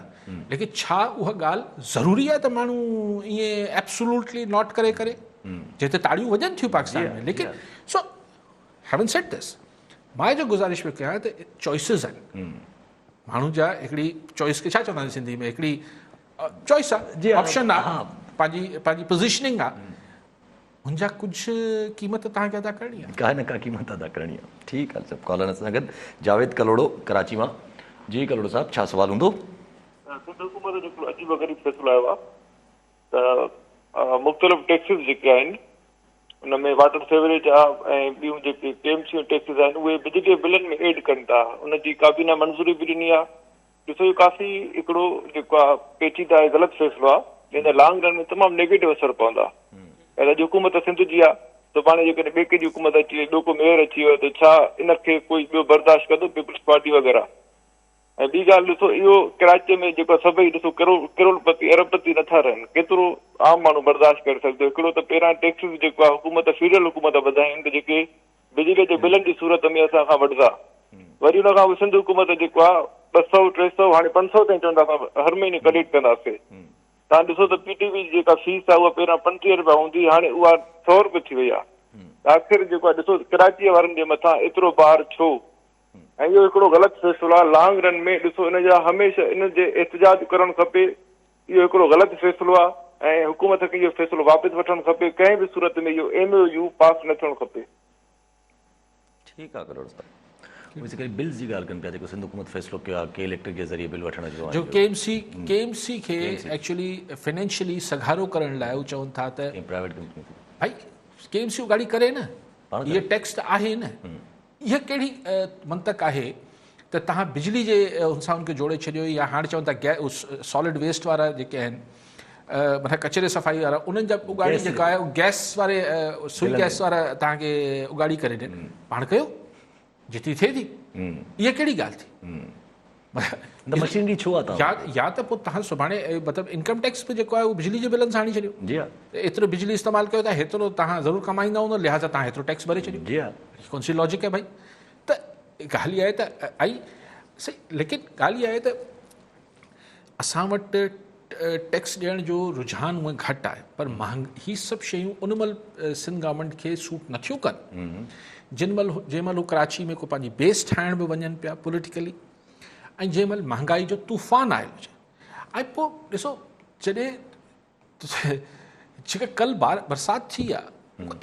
लेकिन छा उहा ॻाल्हि ज़रूरी आहे त माण्हू ईअं एब्सोल्युटली नॉट करे जिते ताड़ियूं वॼनि थियूं पाकिस्तान में। लेकिन सो हैवन सेड दिस, मां जो गुज़ारिश पियो कयां त चॉइसिस आहिनि माण्हू जा, हिकिड़ी चॉइस खे छा चवंदा आहिनि सिंधी में, हिकिड़ी चॉइस आहे, ऑप्शन आहे, पंहिंजी पोज़ीशनिंग आहे, हुनजा कुझु क़ीमत तव्हांखे अदा करणी आहे, का न का क़ीमत अदा करणी आहे। ठीकु आहे, सभु कॉलर सां गॾु जावेद कलोड़ो कराची मां। जी कलोड़ो साहब, छा सुवाल हूंदो? सिंध हुकूमत जो हिकिड़ो अजीब ग़रीब फ़ैसिलो आयो आहे त मुख़्तलिफ़ टैक्सिस जेके आहिनि उन में वाटर सेवरेज आहे ऐं ॿियूं जेके KMC टैक्सिस आहिनि उहे बिजली बिलनि में एड कनि था, उनजी काबीना मंज़ूरी बि ॾिनी आहे। ॾिसो इहो काफ़ी हिकिड़ो जेको आहे पेचीदा ऐं ग़लति फ़ैसिलो आहे, जंहिंजा लॉन्ग रन में तमामु नेगेटिव असर पवंदा। ऐं अॼु हुकूमत सिंध जी आहे, सुभाणे जेकॾहिं ॿिए कंहिंजी हुकूमत अची वई, ॿियो को मेयर अची वियो त छा इनखे कोई ॿियो बर्दाश्त कंदो, पीपल्स पार्टी वग़ैरह। ऐं ॿी ॻाल्हि ॾिसो, इहो कराची में जेको सभई ॾिसो करोड़पति अरबपति नथा रहनि, केतिरो आम माण्हू बर्दाश्त करे सघंदो। हिकिड़ो त पहिरां टैक्सिस जेको आहे हुकूमत फेडरल हुकूमत वधाइनि त जेके बिजलीअ जे बिलनि जी सूरत में असां खां वठंदा, वरी हुन खां सिंध हुकूमत जेको आहे 200, 300, हाणे 500 ताईं चवंदा हर महीने कलेक्ट कंदासीं। तव्हां ॾिसो त PTV जी जेका फीस आहे उहा पहिरां 35 रुपया हूंदी, हाणे उहा 100 रुपए थी वई आहे। आख़िर जेको आहे ॾिसो कराचीअ वारनि जे मथां एतिरो भार छो, ऐं इहो हिकिड़ो ग़लति फ़ैसिलो आहे। लॉन्ग रन में ॾिसो इन जा हमेशह इन जे एहतजाज करणु खपे, इहो हिकिड़ो ग़लति फ़ैसिलो आहे ऐं हुकूमत खे इहो फ़ैसिलो वापसि वठणु खपे, कंहिं बि सूरत में इहो MOU पास न थियणु खपे। ठीकु आहे कलोड़ो साहब, बेसिकली बिल्स जी ॻाल्हि कनि पिया, जेको सिंध हुकूमत फ़ैसिलो कयो आहे के इलेक्ट्रिक जे ज़रिए बिल वठण जो KMC खे एक्चुअली फाइनेंशियली सघारो करण लाइ हू चवनि था त प्राइवेट कंपनी भाई KMC उगाड़ी करे न, इहे टैक्स त आहे न। इहा कहिड़ी मंतक आहे त तव्हां बिजली जे हुनसां हुनखे जोड़े छॾियो, या हाणे चवनि था सॉलिड वेस्ट वारा जेके आहिनि, मथां कचरे सफ़ाई वारा, उन्हनि जा उगाड़ी जेका आहे गैस वारे सुई गैस वारा तव्हांखे उगाड़ी करे ॾियनि, पाण कयो जेतिरी थिए थी। इहा कहिड़ी ॻाल्हि थी? मशीनरी छो आहे? या त पोइ तव्हां सुभाणे मतिलबु इनकम टैक्स बि जेको आहे उहो बिजली जे बिलनि सां आणे छॾियो। जी हा, एतिरो बिजली इस्तेमालु कयो था, हेतिरो तव्हां ज़रूरु कमाईंदा हूंदो, लिहाज़ा तव्हां हेतिरो टैक्स भरे छॾियो। जी हा, कौन सी लॉजिक है भाई? त ॻाल्हि इहा आहे त लेकिन ॻाल्हि इहा आहे त असां वटि टैक्स ॾियण जो रुझान उहे घटि आहे, पर ही सभु शयूं उन महिल सिंध गवर्नमेंट खे सूट नथियूं कनि जंहिं महिल हू कराची में को पंहिंजी बेस ठाहिण बि वञनि पिया पॉलिटिकली, ऐं जंहिं महिल महांगाई जो तूफ़ान आयो हुजे। ऐं पोइ ॾिसो जॾहिं जेका कल्ह बरसाति थी आहे,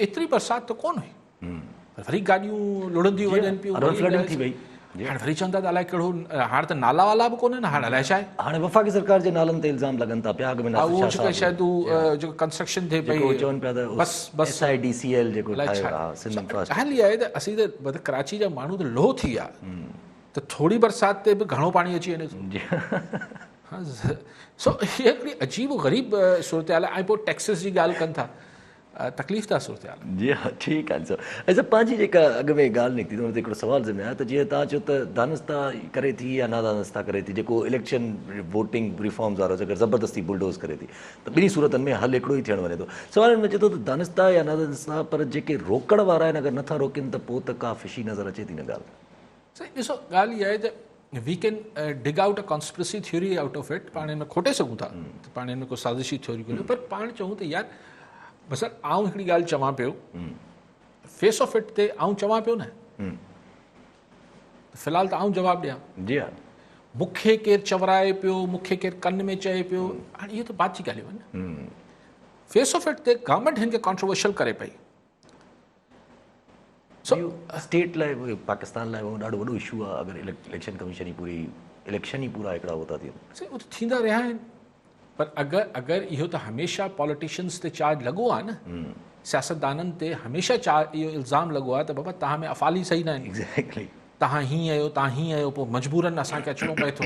एतिरी बरसाति त कोन हुई, वरी गाॾियूं लुड़ंदियूं वञनि पियूं, हाणे वरी चवनि था त अलाए कहिड़ो, हाणे त नाला वाला बि कोन्हनि, हाणे अलाए छा आहे, हाणे वफ़ाक़ी सरकार जे नालनि ते इल्ज़ाम लॻनि था पिया। उहो शायदि जेको कंस्ट्रक्शन थिए पई, चवनि पिया त बस SIDCL जेको हाली आहे त असीं त कराची जा माण्हू त लोह थी विया, त थोरी बरसाति ते बि घणो पाणी अची वञे थो। सो हीअ हिकिड़ी अजीब ग़रीब सूरत हाल आहे। ऐं पोइ टैक्सिस जी ॻाल्हि कनि था, तकलीफ़ था सूरत हाल। जी हा, ठीकु आहे सर। ऐं पंहिंजी जेका अॻ में ॻाल्हि निकिती हुन ते हिकिड़ो सुवाल ज़िम्मे आहे त जीअं तव्हां चओ त दानिस्ता करे थी या नादानिस्ता करे थी, जेको इलेक्शन वोटिंग रिफॉर्म्स वारो अगरि ज़बरदस्ती बुलडोज़ करे थी, त ॿिन्ही सूरतनि में हल हिकिड़ो ई थियणु वञे थो। सवाल हिन में चए थो त दानिस्ता या नादानिस्ता, पर जेके रोकण वारा आहिनि अगरि नथा रोकनि त पोइ त का फिशी नज़र अचे थी न ॻाल्हि। सही ॾिसो, ॻाल्हि इहा आहे त we can dig out a conspiracy theory out of it, पाण हिन में खोटे सघूं था, पाण हिन में को साज़िशी थ्योरी ॻोल्हियूं, पर पाण चऊं त यार बसि आउं हिकिड़ी ॻाल्हि चवां पियो, फेस ऑफ इट ते आउं चवां पियो न, फ़िलहालु त आउं जवाबु ॾियां। जी हा, मूंखे केरु चवराए पियो, मूंखे केरु कन में चए पियो, हाणे इहो त बात जी ॻाल्हियूं आहिनि न। फेस ऑफ इट ते गवर्नमेंट हिन खे कॉन्ट्रोवर्शियल करे पई। स्टेट लाइ, पाकिस्तान लाइ उहो ॾाढो वॾो इशू आहे अगरि इलेक्शन कमीशन इलेक्शन ई पूरा हिकिड़ा उहो था थियनि। उहो त थींदा रहिया आहिनि, पर अगरि इहो त हमेशह पॉलिटिशियंस ते चार्ज लॻो आहे न, सियासतदाननि ते हमेशह इहो इल्ज़ाम लॻो आहे त बाबा तव्हां में अफ़ाली सही न आहिनि, एग्ज़ैक्टली तव्हां हीअं आहियो, तव्हां हीअं आहियो, पोइ मजबूरनि असांखे अचिणो पए थो।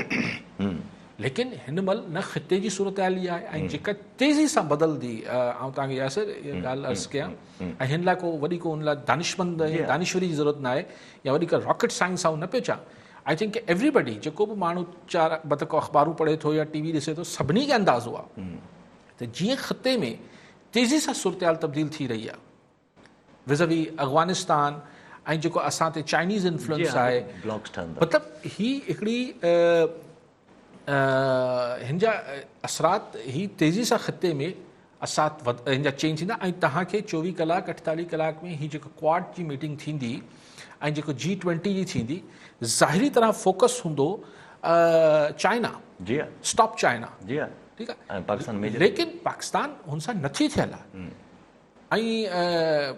लेकिन हिन महिल न ख़िते जी सूरत हाल इहा आहे, ऐं जेका तेज़ी सां बदिलंदी, ऐं तव्हांखे यासर इहा ॻाल्हि अर्ज़ु कयां, ऐं हिन लाइ को वॾी को हुन लाइ दानिशमंद या दानिशवरी जी ज़रूरत न आहे, या वॾी का रॉकेट साइंस आहे, न पियो चवां। आई थिंक एवरीबडी, जेको बि माण्हू को अख़बारूं पढ़े थो या TV ॾिसे थो, सभिनी खे अंदाज़ो आहे त जीअं ख़िते में तेज़ी सां सूरत हाल तब्दील थी रही आहे विज़वी अफ़गानिस्तान, ऐं जेको असां ते चाइनीज़ इन्फ्लुएंस आहे, मतिलबु ही हिकिड़ी हिन जा असरात ही तेज़ी सां ख़िते में असरात हिन जा चेंज थींदा। ऐं तव्हांखे 24 कलाक 48 कलाक में ही जेको क्वाड जी मीटिंग थींदी ऐं जेको G20 जी थींदी, ज़ाहिरी तरह फोकस हूंदो चाइना, जी हा, स्टॉप चाइना, जी हा, ठीकु आहे, पाकिस्तान में, लेकिन पाकिस्तान हुन सां नथी थियल आहे। ऐं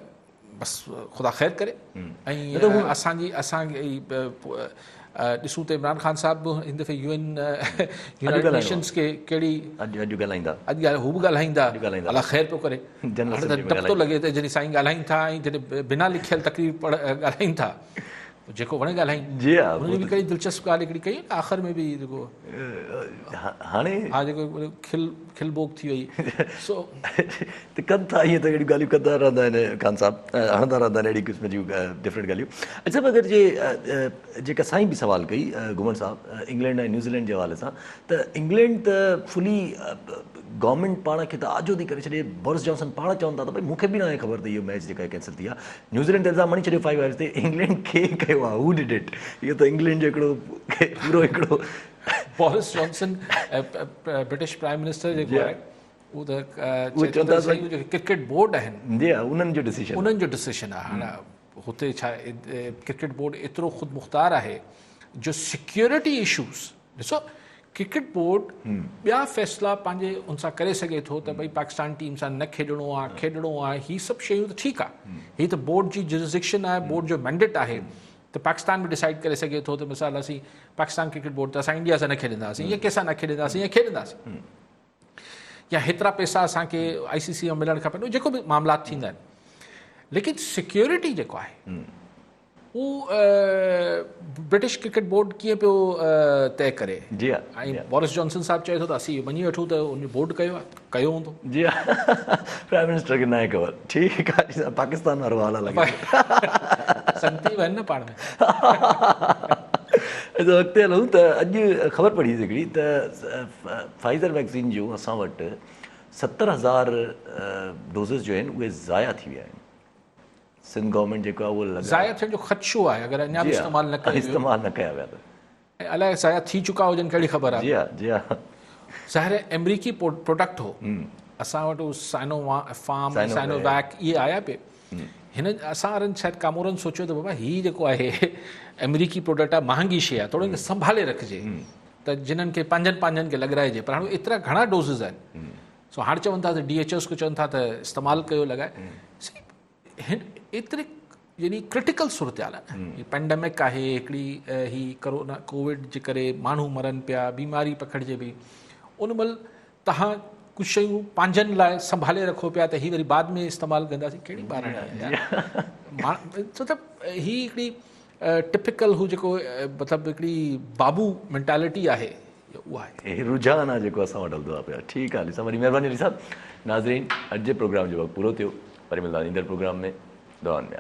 बसि ख़ुदा ख़ैर करे। ऐं असांखे ॾिसूं त इमरान ख़ान साहिबु हिन दफ़े यूनाइटेड नेशंस खे कहिड़ी अॼु ॻाल्हाईंदा, हू बि ॻाल्हाईंदा, अलाह ख़ैर पियो करे। हाणे त डप थो लॻे त जॾहिं साईं ॻाल्हाइनि था ऐं जॾहिं बिना लिखियल तकरीर ॻाल्हाइनि था, जेको वणे ॻाल्हाइनि। जी हा, हुनजी बि कहिड़ी दिलचस्प ॻाल्हि हिकिड़ी कई आख़िर में बि, जेको हाणे हा जेको खिल बोग थी वई। सो त कनि था ईअं त अहिड़ियूं ॻाल्हियूं कंदा रहंदा आहिनि ख़ान साहिबु, हणंदा रहंदा आहिनि अहिड़ी क़िस्म जूं डिफरेंट ॻाल्हियूं। अच्छा, अगरि जेका साईं बि सवाल कई घुमन साहब इंग्लैंड ऐं न्यूज़ीलैंड जे हवाले सां, त इंग्लैंड त फुली गवर्नमेंट पाण खे त आजो थी करे छॾे, बोरिस जॉनसन पाण चवनि था त भई मूंखे बि न आहे ख़बर त इहो मैच जेका कैंसिल थी आहे। न्यूज़ीलैंड ते इल्ज़ाम हणी छॾियो 5 ओवर्स ते, इंग्लैंड खे कयो आहे, हू डिड इट। इहो त इंग्लैंड जो हिकिड़ो पूरो हिकिड़ो Boris Johnson British prime minister जेको आहे, उहो त क्रिकेट बोर्ड आहिनि, जी हा, उन्हनि जो डिसीजन आहे। हाणे हुते छा क्रिकेट बोर्ड एतिरो ख़ुदि मुख़्तार आहे जो सिक्योरिटी इशूज़, ॾिसो क्रिकेट बोर्ड ॿिया फ़ैसिला पंहिंजे उन सां करे सघे थो त भई पाकिस्तान टीम सां न खेॾणो आहे, हीअ सभु शयूं त ठीकु आहे, हीअ त बोर्ड जी जुरिसडिक्शन आहे, बोर्ड जो मैंडेट आहे। त पाकिस्तान बि डिसाइड करे सघे थो त मिसाल असीं पाकिस्तान क्रिकेट बोर्ड त असां इंडिया सां न खेॾंदासीं, या कंहिंसां न खेॾंदासीं, या खेॾंदासीं, या हेतिरा पैसा असांखे ICC में मिलणु खपनि, जेको बि मामलात थींदा आहिनि। लेकिन सिक्योरिटी जेको आहे उहो ब्रिटिश क्रिकेट बोर्ड कीअं पियो तय करे। जी हा, ऐं बोरिस जॉनसन साहिबु चए थो त असीं मञी वठूं त उन बोर्ड कयो हूंदो। जी हा, प्राइम मिनिस्टर खे न आहे ख़बर, ठीकु आहे, पाकिस्तान वारो हाल आहे, संती वञनि न पाण में। अॻिते हलूं त अॼु ख़बर पढ़ी हिकिड़ी त फाइज़र वैक्सीन जूं असां वटि 70,000 डोज़िस जो आहिनि उहे ज़ाया थी विया आहिनि। सिंध गवर्नमेंट जेको आहे उहो ज़ाया थियण जो ख़दशो आहे अगरि अञा बि इस्तेमालु न कया विया त, ऐं अलाए ज़ाया थी चुका हुजनि कहिड़ी ख़बर आहे। जी हा, जी हा, ज़ाहिर अमरीकी प्रोडक्ट हो, असां वटि साइनोवैक इहे आया पे, हिन असां वारनि शायदि कामोरनि सोचियो त बाबा हीउ जेको आहे अमरीकी प्रोडक्ट आहे, महांगी शइ आहे, थोरो संभाले रखिजे त जिन्हनि खे पंहिंजनि खे लॻाइजे, पर हाणे एतिरा घणा डोज़िस आहिनि। सो हाणे चवनि था त DHOs खे चवनि था त इस्तेमालु कयो लॻाए। एतिरी यानी क्रिटिकल सूरत हाल आहे, पेंडेमिक आहे हिकिड़ी, ही कोरोना कोविड जे करे माण्हू मरनि पिया, बीमारी पकड़िजे पई, उन महिल तव्हां कुझु शयूं पंहिंजनि लाइ संभाले रखो पिया त ही वरी बाद में इस्तेमालु कंदासीं, कहिड़ी ॿारणी आहे। छो त ही हिकिड़ी टिपिकल हू जेको मतिलबु हिकिड़ी बाबू मेंटालिटी आहे, उहा आहे, रुझान आहे जेको असां वटि हलंदो आहे पिया। ठीकु आहे, अली साहब, वरी महिरबानी अली साहब। नाज़रीन, अॼु जे प्रोग्राम जो वक़्तु पूरो थियो, वरी मिलंदा ईंदड़ प्रोग्राम में। दुआनि में।